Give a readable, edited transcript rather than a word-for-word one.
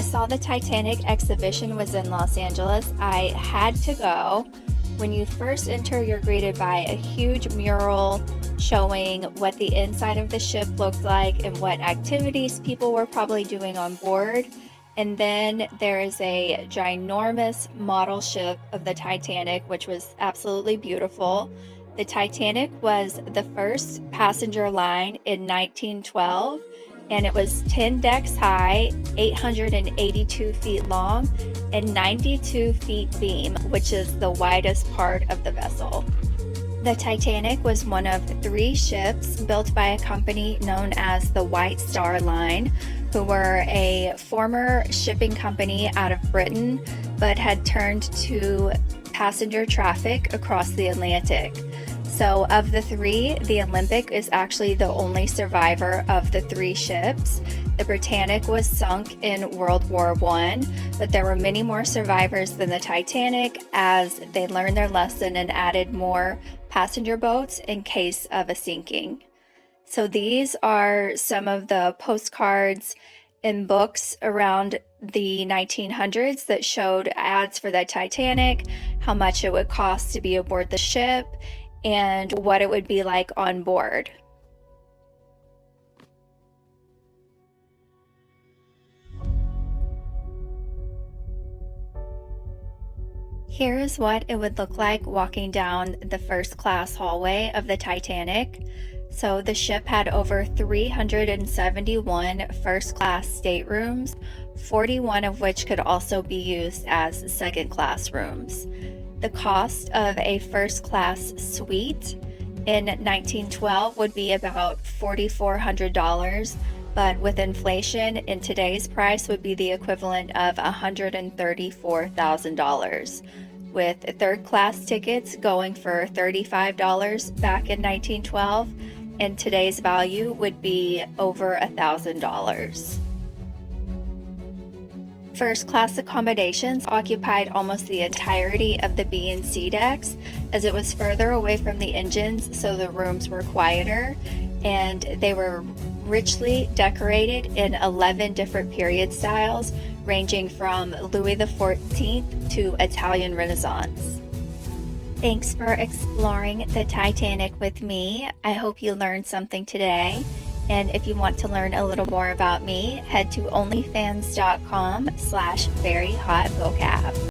I saw the Titanic Exhibition was in Los Angeles, I had to go. When you first enter, you're greeted by a huge mural showing what the inside of the ship looked like and what activities people were probably doing on board. And then there is a ginormous model ship of the Titanic, which was absolutely beautiful. The Titanic was the first passenger line in 1912, and it was 10 decks high, 882 feet long, and 92 feet beam, which is the widest part of the vessel. The Titanic was one of 3 ships built by a company known as the White Star Line, who were a former shipping company out of Britain, but had turned to passenger traffic across the Atlantic. So of the 3, the Olympic is actually the only survivor of the 3 ships. The Britannic was sunk in World War I, but there were many more survivors than the Titanic as they learned their lesson and added more passenger boats in case of a sinking. So these are some of the postcards and books around the 1900s that showed ads for the Titanic, how much it would cost to be aboard the ship, and what it would be like on board. Here is what it would look like walking down the first class hallway of the Titanic. So the ship had over 371 first class staterooms, 41 of which could also be used as second class rooms. The cost of a first class suite in 1912 would be about $4,400, but with inflation in today's price would be the equivalent of $134,000, with third class tickets going for $35 back in 1912, and today's value would be over $1,000. First class accommodations occupied almost the entirety of the B and C decks, as it was further away from the engines, so the rooms were quieter, and they were richly decorated in 11 different period styles, ranging from Louis XIV to Italian Renaissance. Thanks for exploring the Titanic with me. I hope you learned something today. And if you want to learn a little more about me, head to onlyfans.com/veryhotvocab.